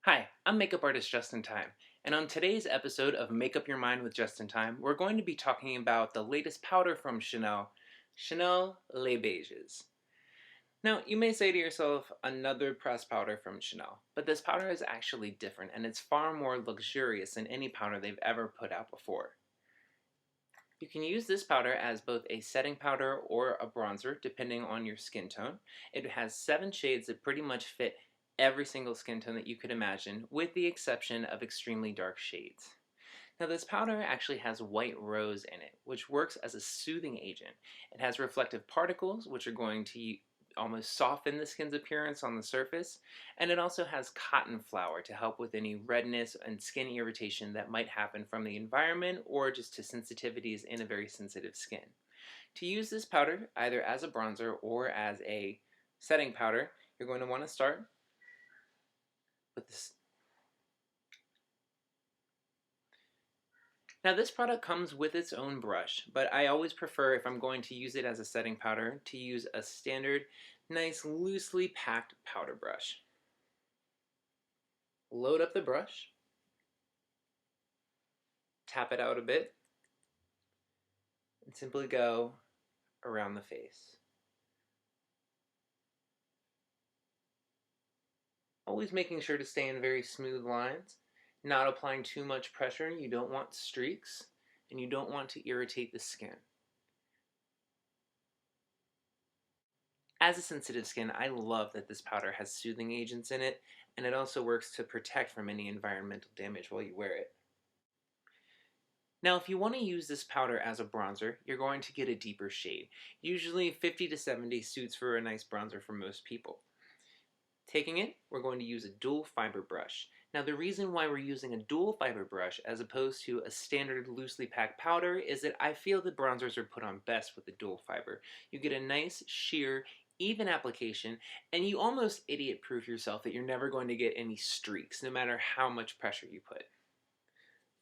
Hi, I'm makeup artist Justin Tyme, and on today's episode of Make Up Your Mind with Justin Tyme, we're going to be talking about the latest powder from Chanel Les Beiges. Now, you may say to yourself, another pressed powder from Chanel, but this powder is actually different and it's far more luxurious than any powder they've ever put out before. You can use this powder as both a setting powder or a bronzer, depending on your skin tone. It has 7 shades that pretty much fit every single skin tone that you could imagine, with the exception of extremely dark shades. Now, this powder actually has white rose in it, which works as a soothing agent. It has reflective particles, which are going to almost soften the skin's appearance on the surface, and it also has cotton flower to help with any redness and skin irritation that might happen from the environment or just to sensitivities in a very sensitive skin. To use this powder, either as a bronzer or as a setting powder, you're going to want to start with this. Now, this product comes with its own brush, but I always prefer, if I'm going to use it as a setting powder, to use a standard, nice, loosely packed powder brush. Load up the brush, tap it out a bit, and simply go around the face. Always making sure to stay in very smooth lines, not applying too much pressure. You don't want streaks, and you don't want to irritate the skin. As a sensitive skin, I love that this powder has soothing agents in it, and it also works to protect from any environmental damage while you wear it. Now, if you want to use this powder as a bronzer, you're going to get a deeper shade. Usually 50 to 70 suits for a nice bronzer for most people. Taking it, we're going to use a dual fiber brush. Now, the reason why we're using a dual fiber brush as opposed to a standard loosely packed powder is that I feel that bronzers are put on best with the dual fiber. You get a nice, sheer, even application, and you almost idiot-proof yourself that you're never going to get any streaks, no matter how much pressure you put.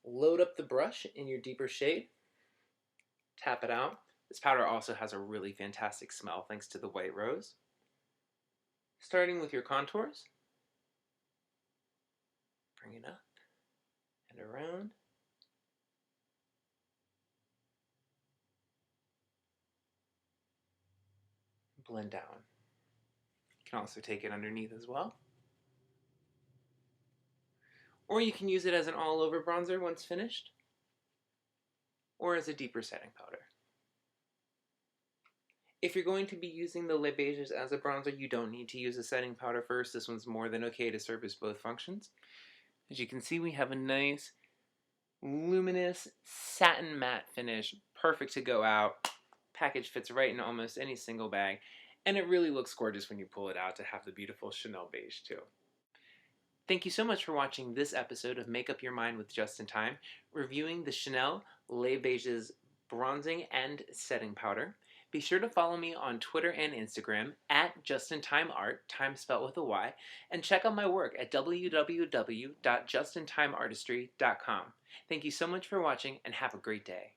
Load up the brush in your deeper shade, tap it out. This powder also has a really fantastic smell thanks to the white rose. Starting with your contours, bring it up and around. Blend down. You can also take it underneath as well. Or you can use it as an all-over bronzer once finished, or as a deeper setting powder. If you're going to be using the Les Beiges as a bronzer, you don't need to use a setting powder first. This one's more than okay to service both functions. As you can see, we have a nice, luminous, satin matte finish, perfect to go out. Package fits right in almost any single bag, and it really looks gorgeous when you pull it out to have the beautiful Chanel beige too. Thank you so much for watching this episode of Make Up Your Mind with Justin Tyme, reviewing the Chanel Les Beiges bronzing and setting powder. Be sure to follow me on Twitter and Instagram at JustinTymeArt, time spelled with a Y, and check out my work at www.justintymeartistry.com. Thank you so much for watching and have a great day.